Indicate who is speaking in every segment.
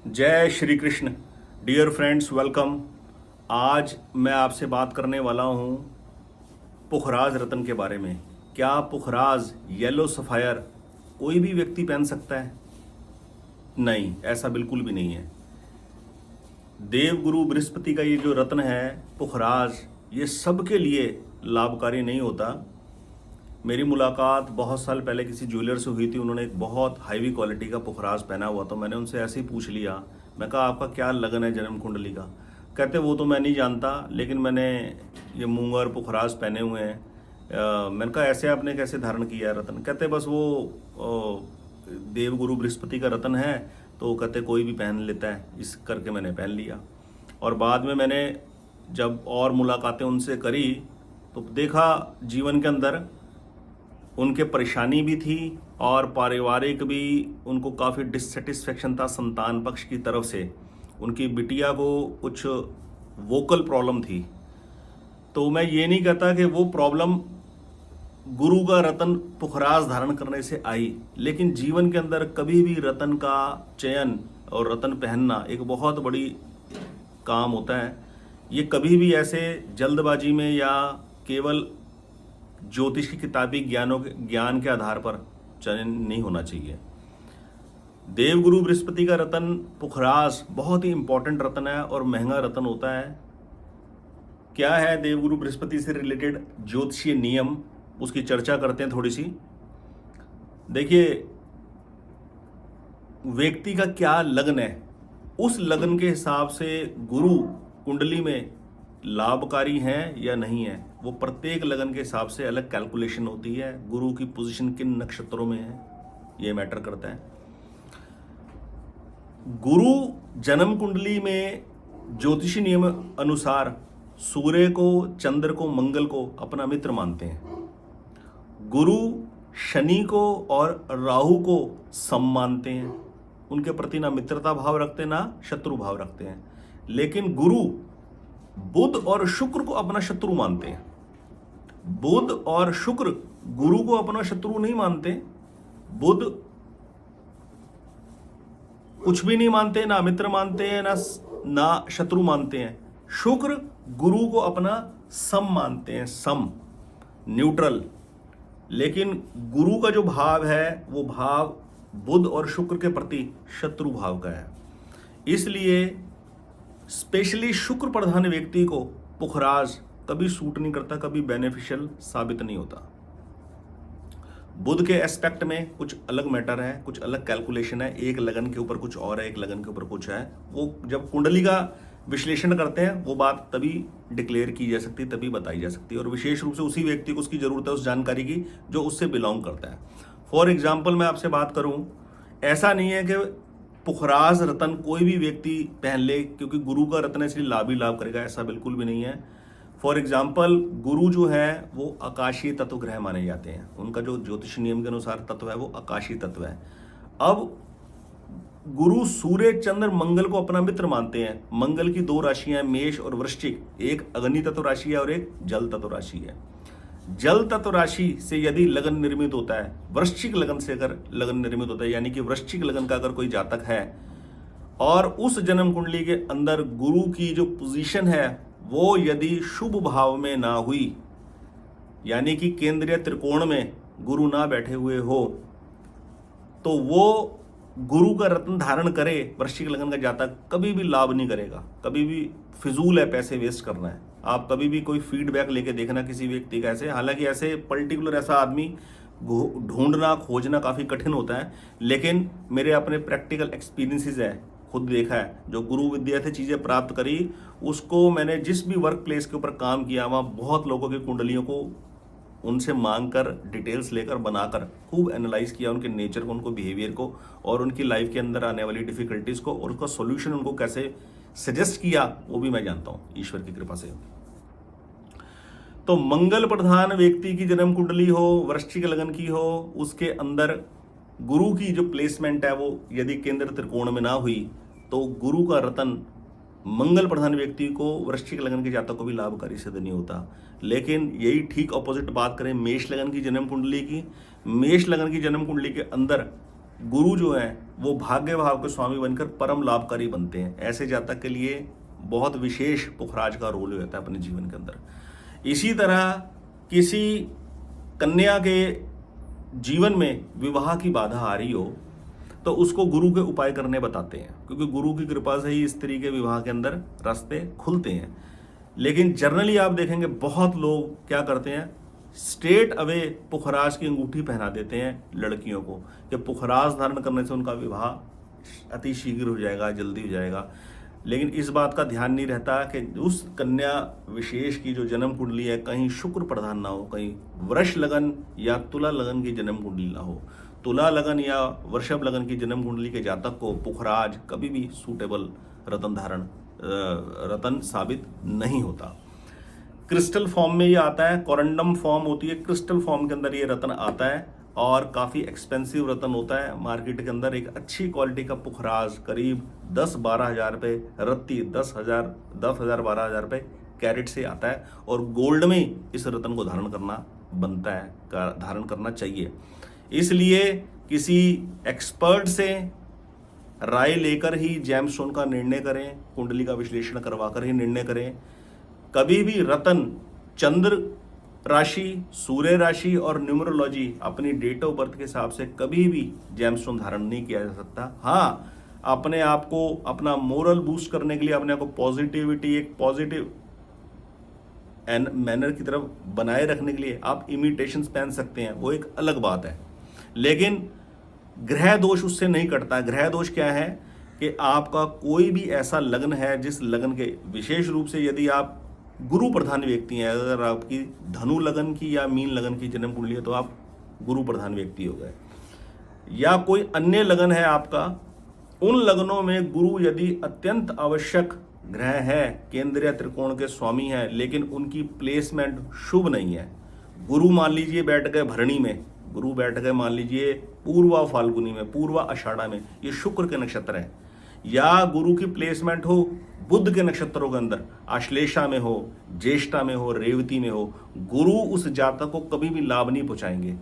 Speaker 1: जय Shri Krishna. Dear friends, welcome. आज मैं आपसे बात करने वाला हूँ पुखराज रत्न के बारे में। क्या पुखराज येलो सफ़ायर कोई भी व्यक्ति पहन सकता है? नहीं, ऐसा बिल्कुल भी नहीं है। देवगुरु बृहस्पति का ये जो रत्न है पुखराज, ये सबके लिए लाभकारी नहीं होता। मेरी मुलाकात बहुत साल पहले किसी ज्वेलर से हुई थी। उन्होंने एक बहुत हाईवी क्वालिटी का पुखराज पहना हुआ, तो मैंने उनसे ऐसे ही पूछ लिया। मैं कहा, आपका क्या लगन है जन्म कुंडली का? कहते वो तो मैं नहीं जानता, लेकिन मैंने ये मूंगर पुखराज पहने हुए हैं। मैंने कहा ऐसे आपने कैसे धारण किया है रत्न? कहते बस वो देवगुरु बृहस्पति का रत्न है, तो कहते कोई भी पहन लेता है, इस करके मैंने पहन लिया। और बाद में मैंने जब और मुलाकातें उनसे करी तो देखा जीवन के अंदर उनके परेशानी भी थी और पारिवारिक भी उनको काफ़ी डिससेटिस्फेक्शन था संतान पक्ष की तरफ से। उनकी बिटिया को कुछ वोकल प्रॉब्लम थी। तो मैं ये नहीं कहता कि वो प्रॉब्लम गुरु का रतन पुखराज धारण करने से आई, लेकिन जीवन के अंदर कभी भी रतन का चयन और रतन पहनना एक बहुत बड़ी काम होता है। ये कभी भी ऐसे जल्दबाजी में या केवल ज्योतिष की किताबी ज्ञान के आधार पर चयन नहीं होना चाहिए। देवगुरु बृहस्पति का रतन पुखराज बहुत ही इंपॉर्टेंट रतन है और महंगा रतन होता है। क्या है देवगुरु बृहस्पति से रिलेटेड ज्योतिषीय नियम, उसकी चर्चा करते हैं थोड़ी सी। देखिए, व्यक्ति का क्या लगन है, उस लगन के हिसाब से गुरु कुंडली में लाभकारी हैं या नहीं है, वो प्रत्येक लगन के हिसाब से अलग कैलकुलेशन होती है। गुरु की पोजीशन किन नक्षत्रों में है, ये मैटर करता है। गुरु जन्म कुंडली में ज्योतिषी नियम अनुसार सूर्य को, चंद्र को, मंगल को अपना मित्र मानते हैं। गुरु शनि को और राहु को सम मानते हैं। उनके प्रति ना मित्रता भाव रखते ना शत्रु भाव रखते हैं। लेकिन गुरु बुध और शुक्र को अपना शत्रु मानते हैं। बुध और शुक्र गुरु को अपना शत्रु नहीं मानते। बुध कुछ भी नहीं मानते, ना मित्र मानते हैं ना शत्रु मानते हैं। शुक्र गुरु को अपना सम मानते हैं, सम, न्यूट्रल। लेकिन गुरु का जो भाव है वो भाव बुध और शुक्र के प्रति शत्रु भाव का है। इसलिए स्पेशली शुक्र प्रधान व्यक्ति को पुखराज कभी सूट नहीं करता, कभी बेनिफिशियल साबित नहीं होता। बुध के एस्पेक्ट में कुछ अलग मैटर है, कुछ अलग कैलकुलेशन है। एक लगन के ऊपर कुछ और है, एक लगन के ऊपर कुछ है। वो जब कुंडली का विश्लेषण करते हैं वो बात तभी डिक्लेयर की जा सकती है, तभी बताई जा सकती है। और विशेष रूप से उसी व्यक्ति को उसकी जरूरत है उस जानकारी की जो उससे बिलोंग करता है। फॉर एग्जाम्पल मैं आपसे बात करूं, ऐसा नहीं है कि पुखराज रतन कोई भी व्यक्ति पहन ले क्योंकि गुरु का रत्न इसलिए लाभ ही लाभ करेगा, ऐसा बिल्कुल भी नहीं है। फॉर एग्जाम्पल, गुरु जो है वो आकाशीय तत्व ग्रह माने जाते हैं। उनका जो ज्योतिष नियम के अनुसार तत्व है वो आकाशीय तत्व है। अब गुरु सूर्य, चंद्र, मंगल को अपना मित्र मानते हैं। मंगल की दो राशियां हैं, मेष और वृश्चिक। एक अग्नि तत्व राशि है और एक जल तत्व राशि है। जल तत्व राशि से यदि लगन निर्मित होता है, वृश्चिक लगन से अगर लगन निर्मित होता है, यानी कि वृश्चिक लगन का अगर कोई जातक है और उस जन्म कुंडली के अंदर गुरु की जो पोजीशन है वो यदि शुभ भाव में ना हुई, यानी कि केंद्रीय त्रिकोण में गुरु ना बैठे हुए हो, तो वो गुरु का रत्न धारण करे वृश्चिक लगन का जातक कभी भी लाभ नहीं करेगा। कभी भी फिजूल है, पैसे वेस्ट करना है। आप कभी भी कोई फीडबैक लेके देखना किसी व्यक्ति का ऐसे, हालांकि ऐसे पर्टिकुलर ऐसा आदमी ढूंढना खोजना काफ़ी कठिन होता है, लेकिन मेरे अपने प्रैक्टिकल एक्सपीरियंसेस है, खुद देखा है। जो गुरु विद्या से चीज़ें प्राप्त करी, उसको मैंने जिस भी वर्क प्लेस के ऊपर काम किया वहाँ बहुत लोगों की कुंडलियों को उनसे मांग कर, डिटेल्स लेकर, बनाकर खूब एनालाइज किया, उनके नेचर को, उनको बिहेवियर को और उनकी लाइफ के अंदर आने वाली डिफिकल्टीज को और उसका सॉल्यूशन उनको कैसे सजेस्ट किया वो भी मैं जानता हूँ ईश्वर की कृपा से। तो मंगल प्रधान व्यक्ति की जन्म कुंडली हो, वृश्चिक लगन की हो, उसके अंदर गुरु की जो प्लेसमेंट है वो यदि केंद्र त्रिकोण में ना हुई तो गुरु का रतन मंगल प्रधान व्यक्ति को, वृश्चिक लगन के जातक को भी लाभकारी सिद्ध नहीं होता। लेकिन यही ठीक ऑपोजिट बात करें मेष लगन की जन्म कुंडली की। मेष लगन की जन्म कुंडली के अंदर गुरु जो है वो भाग्य भाव के स्वामी बनकर परम लाभकारी बनते हैं। ऐसे जातक के लिए बहुत विशेष पुखराज का रोल होता है अपने जीवन के अंदर। इसी तरह किसी कन्या के जीवन में विवाह की बाधा आ रही हो तो उसको गुरु के उपाय करने बताते हैं, क्योंकि गुरु की कृपा से ही स्त्री के विवाह के अंदर रास्ते खुलते हैं। लेकिन जनरली आप देखेंगे बहुत लोग क्या करते हैं, स्ट्रेट अवे पुखराज की अंगूठी पहना देते हैं लड़कियों को कि पुखराज धारण करने से उनका विवाह अति शीघ्र हो जाएगा, जल्दी हो जाएगा। लेकिन इस बात का ध्यान नहीं रहता कि उस कन्या विशेष की जो जन्म कुंडली है कहीं शुक्र प्रधान ना हो, कहीं वृष लगन या तुला लगन की जन्म कुंडली ना हो। तुला लगन या वृषभ लगन की जन्म कुंडली के जातक को पुखराज कभी भी सूटेबल रतन साबित नहीं होता। क्रिस्टल फॉर्म में ये आता है, कोरंडम फॉर्म होती है, क्रिस्टल फॉर्म के अंदर ये रतन आता है और काफ़ी एक्सपेंसिव रतन होता है। मार्केट के अंदर एक अच्छी क्वालिटी का पुखराज करीब 10-12 हज़ार रुपये, रत्ती 10,000 12,000 रुपये कैरेट से आता है। और गोल्ड में इस रतन को धारण करना बनता है, धारण करना चाहिए। इसलिए किसी एक्सपर्ट से राय लेकर ही जेमस्टोन का निर्णय करें, कुंडली का विश्लेषण करवाकर ही निर्णय करें। कभी भी रतन चंद्र राशि, सूर्य राशि और न्यूमरोलॉजी अपनी डेट ऑफ बर्थ के हिसाब से कभी भी जेमस्टोन धारण नहीं किया जा सकता। हाँ, अपने आप को अपना मोरल बूस्ट करने के लिए, अपने आप को पॉजिटिविटी, एक पॉजिटिव मैनर की तरफ बनाए रखने के लिए आप इमिटेशंस पहन सकते हैं, वो एक अलग बात है। लेकिन ग्रह दोष उससे नहीं कटता। ग्रह दोष क्या है कि आपका कोई भी ऐसा लग्न है जिस लग्न के, विशेष रूप से यदि आप गुरु प्रधान व्यक्ति हैं, अगर आपकी धनु लगन की या मीन लगन की जन्म कुंडली है तो आप गुरु प्रधान व्यक्ति हो गए। या कोई अन्य लगन है आपका, उन लगनों में गुरु यदि अत्यंत आवश्यक ग्रह है, केंद्रीय त्रिकोण के स्वामी हैं, लेकिन उनकी प्लेसमेंट शुभ नहीं है। गुरु मान लीजिए बैठ गए भरणी में, गुरु बैठ गए मान लीजिए पूर्वा फाल्गुनी में, पूर्वा आषाढ़ा में, ये शुक्र के नक्षत्र है। या गुरु की प्लेसमेंट हो बुध के नक्षत्रों के अंदर, आश्लेषा में हो, ज्येष्ठा में हो, रेवती में हो, गुरु उस जातक को कभी भी लाभ नहीं पहुंचाएंगे।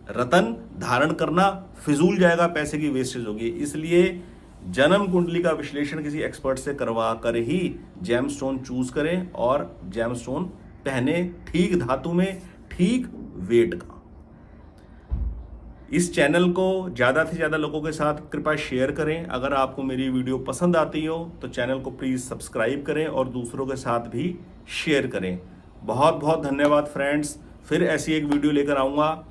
Speaker 1: रतन धारण करना फिजूल जाएगा, पैसे की वेस्टेज होगी। इसलिए जन्म कुंडली का विश्लेषण किसी एक्सपर्ट से करवा कर ही जेमस्टोन चूज करें और जेमस्टोन पहने, ठीक धातु में, ठीक वेट का। इस चैनल को ज़्यादा से ज़्यादा लोगों के साथ कृपया शेयर करें। अगर आपको मेरी वीडियो पसंद आती हो तो चैनल को प्लीज़ सब्सक्राइब करें और दूसरों के साथ भी शेयर करें। बहुत बहुत धन्यवाद फ्रेंड्स। फिर ऐसी एक वीडियो लेकर आऊँगा।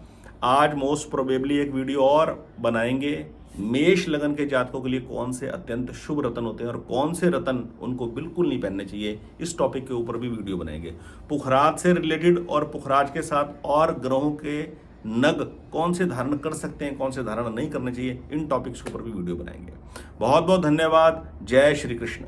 Speaker 1: आज मोस्ट प्रोबेबली एक वीडियो और बनाएंगे, मेष लगन के जातकों के लिए कौन से अत्यंत शुभ रतन होते हैं और कौन से रतन उनको बिल्कुल नहीं पहनने चाहिए, इस टॉपिक के ऊपर भी वीडियो बनाएंगे। पुखराज से रिलेटेड और पुखराज के साथ और ग्रहों के नग कौन से धारण कर सकते हैं, कौन से धारण नहीं करने चाहिए, इन टॉपिक्स के ऊपर भी वीडियो बनाएंगे। बहुत बहुत धन्यवाद। जय श्री कृष्ण।